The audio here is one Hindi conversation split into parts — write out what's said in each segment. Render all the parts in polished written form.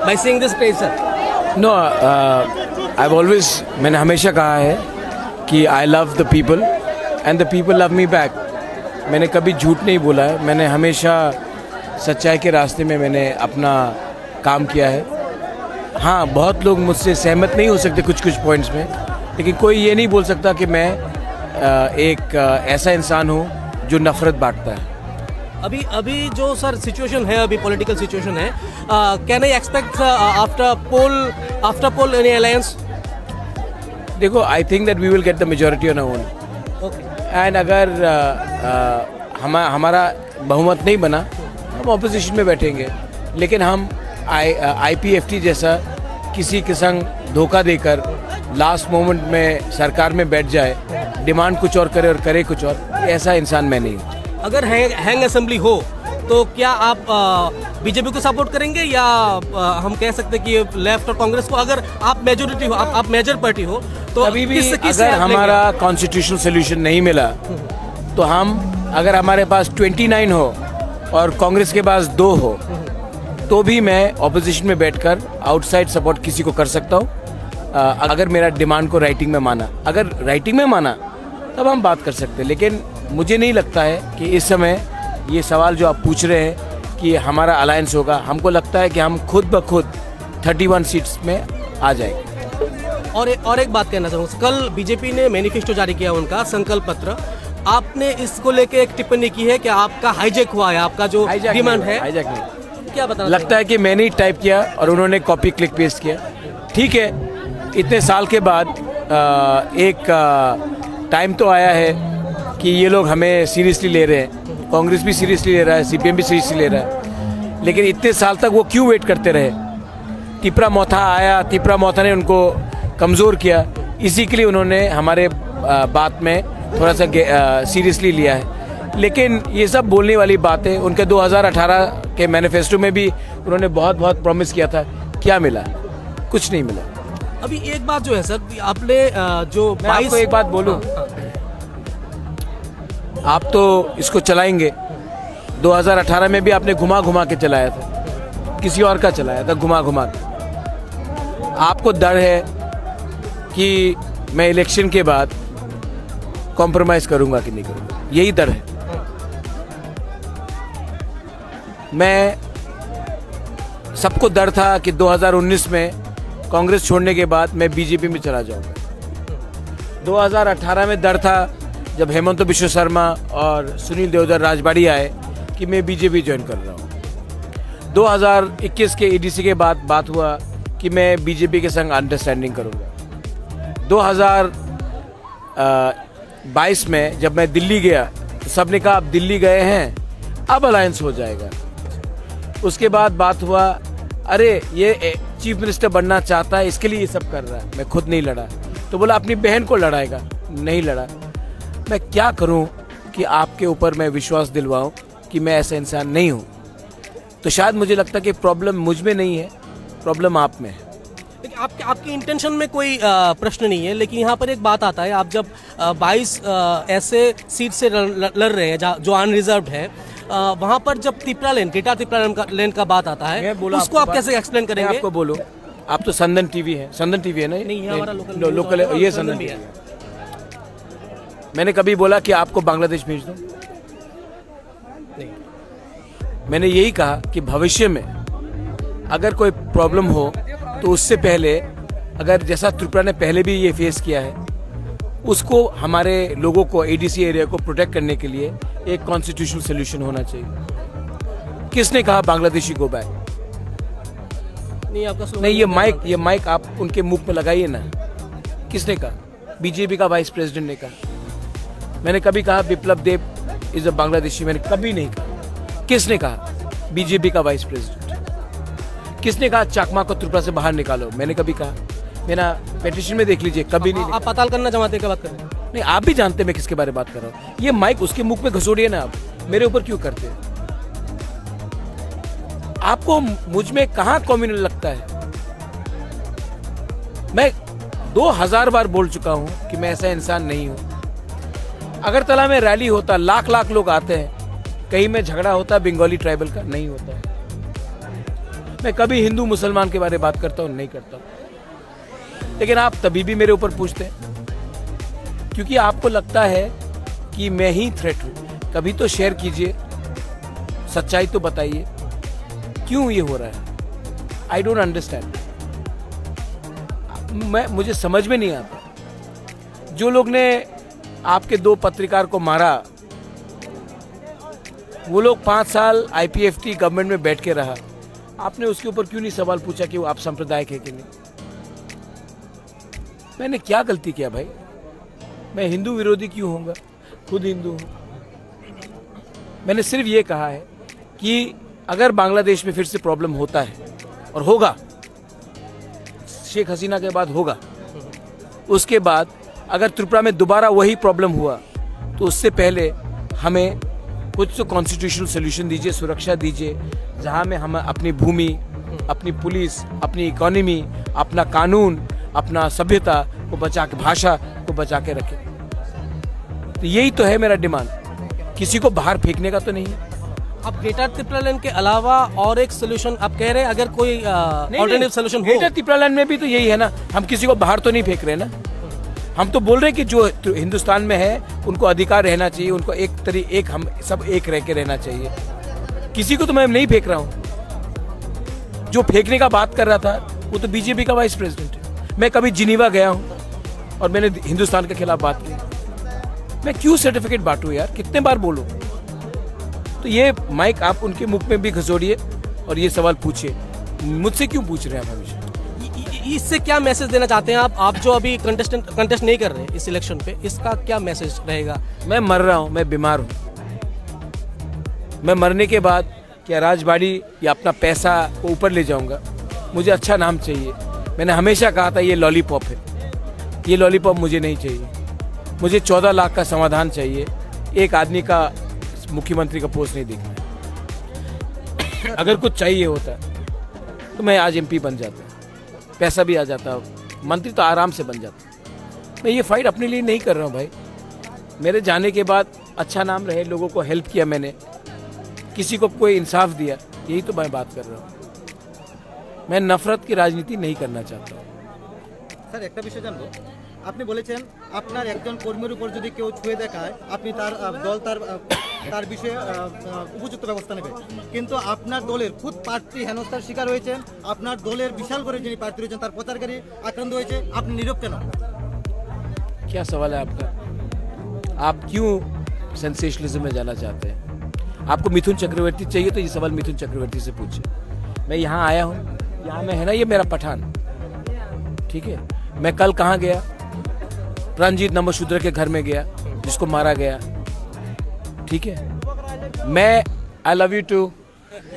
by seeing this page, sir? No, I've always, मैंने हमेशा कहा है कि I love the people and the people love me back. मैंने कभी झूठ नहीं बोला है, मैंने हमेशा सच्चाई के रास्ते में मैंने अपना काम किया है। हाँ, बहुत लोग मुझसे सहमत नहीं हो सकते कुछ पॉइंट्स में, लेकिन कोई ये नहीं बोल सकता कि मैं एक ऐसा इंसान हूँ जो नफरत बांटता है। अभी जो सर सिचुएशन है, अभी पॉलिटिकल सिचुएशन है, can I expect after poll any alliance? देखो, I think that we will get the majority on our own, and अगर हमारा बहुमत नहीं बना, हम ऑपोजिशन में बैठेंगे, लेकिन हम IPFT जैसा किसी के संग धोखा देकर लास्ट मोमेंट में सरकार में बैठ जाए, डिमांड कुछ और करे और करे कुछ और, ऐसा इंसान मैं नहीं हूँ। अगर हैंग असेंबली हो तो क्या आप बीजेपी को सपोर्ट करेंगे, या हम कह सकते हैं कि लेफ्ट और कांग्रेस को? अगर आप मेजोरिटी हो, आप मेजर पार्टी हो, तो अभी भी अगर हमारा कॉन्स्टिट्यूशनल सोल्यूशन नहीं मिला तो अगर हमारे पास 29 हो और कांग्रेस के पास 2 हो, तो भी मैं ऑपोजिशन में बैठकर आउटसाइड सपोर्ट किसी को कर सकता हूँ, अगर मेरा डिमांड को राइटिंग में माना। अगर राइटिंग में माना तब हम बात कर सकते हैं, लेकिन मुझे नहीं लगता है कि इस समय ये सवाल जो आप पूछ रहे हैं कि हमारा अलायंस होगा, हमको लगता है कि हम खुद ब खुद 31 सीट्स में आ जाएंगे। और एक बात कहना चाहूँगा, कल बीजेपी ने मैनिफेस्टो जारी किया, उनका संकल्प पत्र, आपने इसको लेके एक टिप्पणी की है कि आपका हाईजैक हुआ है, आपका जो डिमांड है। हाईजैक नहीं, क्या बताना लगता है कि मैंने ही टाइप किया और उन्होंने कॉपी क्लिक पेस्ट किया। ठीक है, इतने साल के बाद एक टाइम तो आया है कि ये लोग हमें सीरियसली ले रहे हैं, कांग्रेस भी सीरियसली ले रहा है, CPM भी सीरियसली ले रहा है, लेकिन इतने साल तक वो क्यों वेट करते रहे? तिपरा मोथा आया, तिपरा मोथा ने उनको कमज़ोर किया, इसी के लिए उन्होंने हमारे बात में थोड़ा सा सीरियसली लिया है। लेकिन ये सब बोलने वाली बातें, उनके 2018 के मैनिफेस्टो में भी उन्होंने बहुत प्रॉमिस किया था, क्या मिला? कुछ नहीं मिला। अभी एक बात जो है सर, आपने जो मैं आपको एक बात बोलूं, आप तो इसको चलाएंगे, 2018 में भी आपने घुमा के चलाया था, किसी और का चलाया था घुमा के। आपको डर है कि मैं इलेक्शन के बाद कॉम्प्रोमाइज करूंगा कि नहीं करूंगा, यही डर है। मैं सबको डर था कि 2019 में कांग्रेस छोड़ने के बाद मैं बीजेपी में चला जाऊंगा। 2018 में डर था जब हेमंत बिश्व शर्मा और सुनील देवधर राजबाड़ी आए कि मैं बीजेपी ज्वाइन कर रहा हूँ। 2021 के EDC के बाद बात हुआ कि मैं बीजेपी के संग अंडरस्टैंडिंग करूँगा। 2022 में जब मैं दिल्ली गया तो सबने कहा आप दिल्ली गए हैं, अब अलायंस हो जाएगा। उसके बाद बात हुआ, अरे ये चीफ मिनिस्टर बनना चाहता है, इसके लिए ये सब कर रहा है, मैं खुद नहीं लड़ा। तो बोला अपनी बहन को लड़ाएगा, नहीं लड़ा। मैं क्या करूं कि आपके ऊपर मैं विश्वास दिलवाऊं कि मैं ऐसा इंसान नहीं हूं? तो शायद मुझे लगता है कि प्रॉब्लम मुझ में नहीं है, प्रॉब्लम आप में है। आपकी इंटेंशन में कोई प्रश्न नहीं है, लेकिन यहाँ पर एक बात आता है, आप जब 22 ऐसे सीट से लड़ रहे हैं जो अनरिजर्व्ड है, वहाँ पर जब ग्रेटर तिपरा लेन का बात आता है, उसको आप कैसे एक्सप्लेन करेंगे? आपको बोलो, आप तो संदन टीवी है ना? नहीं, हमारा लोकल है, ये संदन टीवी है। मैंने कभी बोला कि आपको बांग्लादेश भेज दूं? नहीं। मैंने यही कहा कि भविष्य में अगर कोई प्रॉब्लम हो तो उससे पहले, अगर जैसा त्रिपुरा ने पहले भी ये फेस किया है, उसको हमारे लोगों को ADC एरिया को प्रोटेक्ट करने के लिए एक कॉन्स्टिट्यूशनल सोल्यूशन होना चाहिए। किसने कहा बांग्लादेशी गो बैक? नहीं, ये माइक आप उनके मुंह पे लगाइए ना। किसने कहा? बीजेपी का वाइस प्रेसिडेंट ने कहा। मैंने कभी कहा बिप्लब देब इज अ बांग्लादेशी? मैंने कभी नहीं कहा। किसने कहा? बीजेपी का वाइस प्रेसिडेंट। किसने कहा चकमा को त्रिपुरा से बाहर निकालो? मैंने कभी कहा? मेरा पेटिशन में देख लीजिए, कभी नहीं। आप पताल करना चाहते क्या बात कर रहे हैं? नहीं, आप भी जानते हैं मैं किसके बारे में बात कर रहा हूँ। ये माइक उसके मुख पे घसोड़िए ना, आप मेरे ऊपर क्यों करते हैं? आपको मुझ में कहां कम्युनल लगता है? मैं 2000 बार बोल चुका हूं कि मैं ऐसा इंसान नहीं हूं। अगरतला में रैली होता, लाख लोग आते हैं, कहीं में झगड़ा होता बंगाली ट्राइबल का? नहीं होता है। मैं कभी हिंदू मुसलमान के बारे में बात करता हूँ नहीं करता हूँ। लेकिन आप तभी भी मेरे ऊपर पूछते हैं क्योंकि आपको लगता है कि मैं ही थ्रेट हूँ। कभी तो शेयर कीजिए, सच्चाई तो बताइए क्यों ये हो रहा है। I don't understand. मुझे समझ में नहीं आता। जो लोग ने आपके 2 पत्रकार को मारा, वो लोग 5 साल IPFT गवर्नमेंट में बैठ के रहा। आपने उसके ऊपर क्यों नहीं सवाल पूछा कि वो आप सांप्रदायिक है कि नहीं? मैंने क्या गलती किया भाई? मैं हिंदू विरोधी क्यों होऊंगा? खुद हिंदू हूं। मैंने सिर्फ ये कहा है कि अगर बांग्लादेश में फिर से प्रॉब्लम होता है और होगा, शेख हसीना के बाद होगा, उसके बाद अगर त्रिपुरा में दोबारा वही प्रॉब्लम हुआ तो उससे पहले हमें कुछ तो कॉन्स्टिट्यूशनल सोल्यूशन दीजिए, सुरक्षा दीजिए, जहां में हम अपनी भूमि, अपनी पुलिस, अपनी इकोनॉमी, अपना कानून, अपना सभ्यता को बचा के, भाषा को बचा के रखें। तो यही तो है मेरा डिमांड, किसी को बाहर फेंकने का तो नहीं है। अब ग्रेटर त्रिपुरालैंड के अलावा और एक सोल्यूशन आप कह रहे हैं, अगर कोई ऑल्टरनेटिव सोल्यूशन हो? ग्रेटर त्रिपुरालैंड में भी तो यही है ना, हम किसी को बाहर तो नहीं फेंक रहे ना। हम तो बोल रहे हैं कि जो हिंदुस्तान में है उनको अधिकार रहना चाहिए, उनको हम सब एक रह के रहना चाहिए। किसी को तो मैं नहीं फेंक रहा हूँ। जो फेंकने का बात कर रहा था वो तो बीजेपी का वाइस प्रेसिडेंट है। मैं कभी जिनीवा गया हूँ और मैंने हिंदुस्तान के खिलाफ बात की। मैं क्यों सर्टिफिकेट बांटूं यार, कितने बार बोलूं? तो ये माइक आप उनके मुख में भी घसोड़िए और ये सवाल पूछिए, मुझसे क्यों पूछ रहे हैं आप हमेशा? इससे क्या मैसेज देना चाहते हैं आप जो अभी कंटेस्ट नहीं कर रहे हैं इस इलेक्शन पे? इसका क्या मैसेज रहेगा? मैं मर रहा हूं, मैं बीमार हूं। मैं मरने के बाद क्या राजबाड़ी या अपना पैसा को ऊपर ले जाऊंगा? मुझे अच्छा नाम चाहिए। मैंने हमेशा कहा था ये लॉलीपॉप है, ये लॉलीपॉप मुझे नहीं चाहिए। मुझे 14 लाख का समाधान चाहिए। एक आदमी का मुख्यमंत्री का पोस्ट नहीं देखना है। अगर कुछ चाहिए होता तो मैं आज MP बन जाता, पैसा भी आ जाता, मंत्री तो आराम से बन जाता। मैं ये फाइट अपने लिए नहीं कर रहा हूँ भाई। मेरे जाने के बाद अच्छा नाम रहे, लोगों को हेल्प किया मैंने, किसी को कोई इंसाफ दिया, यही तो मैं बात कर रहा हूँ। मैं नफरत की राजनीति नहीं करना चाहता। স্যার একটা বিষয় জানবো, আপনি বলেছেন আপনার একজন কর্মীর উপর যদি কেউ ছুঁয়ে দেখায় আপনি তার দল তার বিষয়ে উপযুক্ত ব্যবস্থা নেবে, কিন্তু আপনার দলের খুদ প্রার্থী হেনস্থার শিকার হয়েছেন, আপনার দলের বিশাল করে যিনি প্রার্থী রয়েছেন তার প্রচারকারী আক্রান্ত হয়েছে, আপনি নীরব কেন? क्या सवाल है आपका? आप क्यों सेंसेशनलिज्म में जाना चाहते हैं? आपको मिथुन चक्रवर्ती चाहिए तो ये सवाल मिथुन चक्रवर्ती से पूछिए। मैं यहाँ आया हूँ, यहाँ में है ना ये मेरा पठान, ठीक है। मैं कल कहाँ गया? रणजीत नमशूद्र के घर में गया जिसको मारा गया, ठीक है। मैं आई लव यू टू,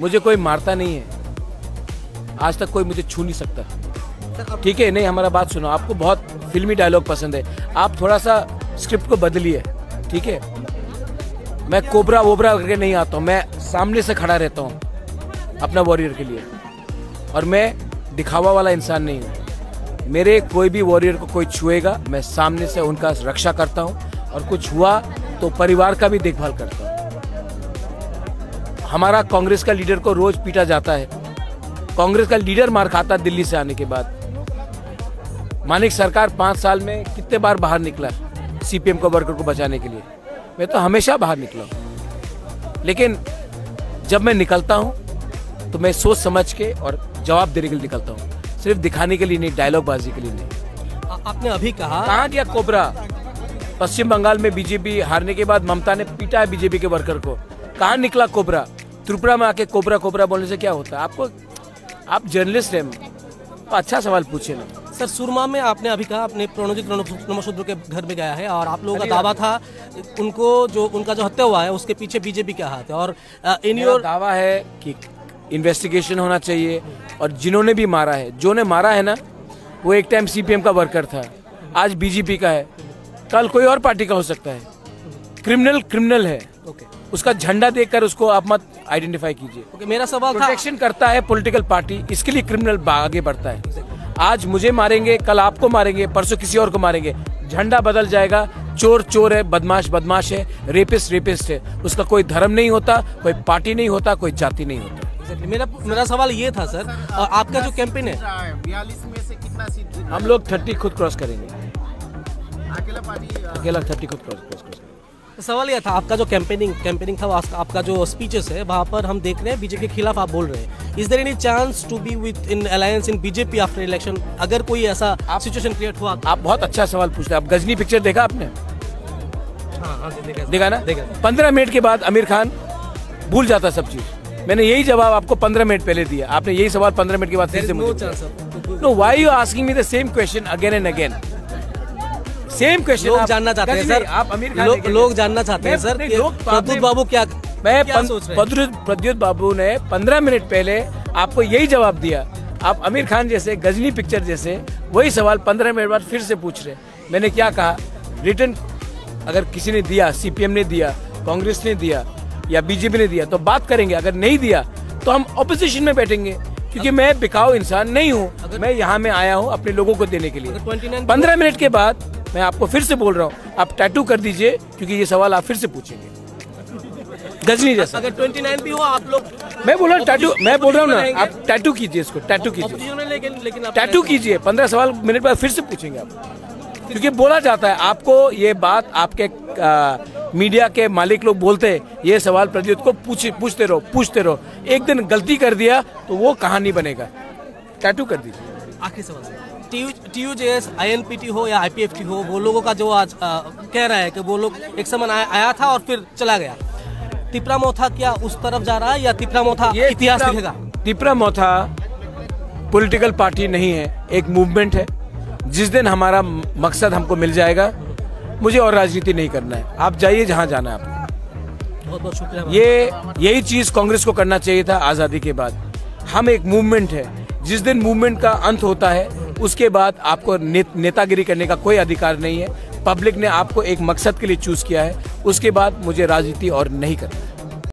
मुझे कोई मारता नहीं है, आज तक कोई मुझे छू नहीं सकता, ठीक है। नहीं, हमारा बात सुनो, आपको बहुत फिल्मी डायलॉग पसंद है, आप थोड़ा सा स्क्रिप्ट को बदलिए, ठीक है। मैं कोबरा वोबरा करके नहीं आता हूँ, मैं सामने से खड़ा रहता हूँ अपना वॉरियर के लिए, और मैं दिखावा वाला इंसान नहीं हूँ। मेरे कोई भी वॉरियर को कोई छुएगा, मैं सामने से उनका रक्षा करता हूँ, और कुछ हुआ तो परिवार का भी देखभाल करता हूँ। हमारा कांग्रेस का लीडर को रोज पीटा जाता है, कांग्रेस का लीडर मार खाता दिल्ली से आने के बाद। मानिक सरकार 5 साल में कितने बार बाहर निकला CPM को वर्कर को बचाने के लिए? मैं तो हमेशा बाहर निकला हूँ, लेकिन जब मैं निकलता हूँ तो मैं सोच समझ के और जवाब देने के लिए निकलता हूँ, सिर्फ दिखाने के लिए नहीं, डायलॉग बाजी के लिए नहीं। आपने अभी कहा कहाँ गया कोबरा? पश्चिम बंगाल में बीजेपी हारने के बाद ममता ने पीटा है बीजेपी के वर्कर को, कहाँ निकला कोबरा? त्रिपुरा में आके कोबरा कोबरा बोलने से क्या होता है? आपको, आप जर्नलिस्ट हैं तो अच्छा सवाल पूछे ना। सर, सुरमा में आपने अभी कहा अपने प्रणोजित नमशूद्र के घर में गया है, और आप लोगों का दावा था उनका जो हत्या हुआ है उसके पीछे बीजेपी का हाथ है, और इन योर दावा है कि इन्वेस्टिगेशन होना चाहिए, और जिन्होंने भी मारा है, जो ने मारा है ना, वो एक टाइम CPM का वर्कर था, आज BJP का है, कल कोई और पार्टी का हो सकता है। क्रिमिनल क्रिमिनल है, उसका झंडा देखकर उसको आप मत आइडेंटिफाई कीजिए। मेरा सवाल था, प्रोटेक्शन करता है पॉलिटिकल पार्टी, इसके लिए क्रिमिनल आगे बढ़ता है। आज मुझे मारेंगे, कल आपको मारेंगे, परसों किसी और को मारेंगे, झंडा बदल जाएगा। चोर चोर है, बदमाश बदमाश है, रेपिस्ट रेपिस्ट है, उसका कोई धर्म नहीं होता, कोई पार्टी नहीं होता, कोई जाति नहीं होता। मेरा सवाल ये था सर, और आपका जो कैंपेन है 42 में से कितना सीट हम लोग 30 खुद क्रॉस करेंगे, अकेला 30 खुद क्रॉस करेंगे। सवाल यह था, आपका जो कैंपेनिंग था, आपका जो स्पीचेस है वहाँ पर हम देख रहे हैं बीजेपी के खिलाफ आप बोल रहे हैं। Is there any chance to be within alliance in BJP after election, अगर कोई ऐसा सिचुएशन क्रिएट हुआ? आप बहुत अच्छा सवाल पूछते हैं। आप गजनी पिक्चर देखा आपने? हाँ, देखा ना? 15 मिनट के बाद आमिर खान भूल जाता सब चीज। मैंने यही जवाब आपको 15 मिनट पहले दिया, आपने यही सवाल 15 मिनट के बाद फिर से मुझे। No, why you asking me the same question again and again? Same question लोग जानना चाहते हैं सर, आप आमिर खान लोग जानना चाहते हैं सर, प्रद्युत बाबू क्या सोच रहे हैं? प्रद्युत बाबू ने 15 मिनट पहले आपको यही जवाब दिया। आप आमिर खान जैसे गजनी पिक्चर जैसे वही सवाल 15 मिनट बाद फिर से पूछ रहे। मैंने क्या कहा? रिटर्न अगर किसी ने दिया, सीपीएम ने दिया, कांग्रेस ने दिया या बीजेपी ने दिया तो बात करेंगे, अगर नहीं दिया तो हम ऑपोजिशन में बैठेंगे, क्योंकि मैं बिकाऊ इंसान नहीं हूँ। मैं यहाँ में आया हूँ अपने लोगों को देने के लिए। 15 मिनट के बाद मैं आपको फिर से बोल रहा हूँ, आप टैटू कर दीजिए, क्योंकि ये सवाल आप फिर से पूछेंगे गजनी जैसा। अगर 29 भी हो आप लोग, मैं बोल रहा हूँ टैटू, मैं बोल रहा हूँ ना, आप टैटू कीजिए इसको, टैटू कीजिए, लेकिन टैटू कीजिए। 15 सवाल मिनट बाद फिर से पूछेंगे आप, क्योंकि बोला जाता है आपको ये बात, आपके मीडिया के मालिक लोग बोलते हैं ये सवाल प्रद्युत को पूछते रहो। एक दिन गलती कर दिया तो वो कहानी बनेगा। टैटू कर दीजिए। आखिरी सवाल सर, TUJS, INPT हो या IPFT हो, वो लोगों का जो आज कह रहा है कि वो लोग एक समय आया था और फिर चला गया। तिपरा मोथा क्या उस तरफ जा रहा है या तिपरा मोथा इतिहास लिखेगा? तिपरा मोथा पॉलिटिकल पार्टी नहीं है, एक मूवमेंट है। जिस दिन हमारा मकसद हमको मिल जाएगा, मुझे और राजनीति नहीं करना है। आप जाइए जहां जाना है आपको। बहुत बहुत शुक्रिया। यही चीज कांग्रेस को करना चाहिए था आजादी के बाद। हम एक मूवमेंट है, जिस दिन मूवमेंट का अंत होता है उसके बाद आपको नेतागिरी करने का कोई अधिकार नहीं है। पब्लिक ने आपको एक मकसद के लिए चूज किया है, उसके बाद मुझे राजनीति और नहीं करना है।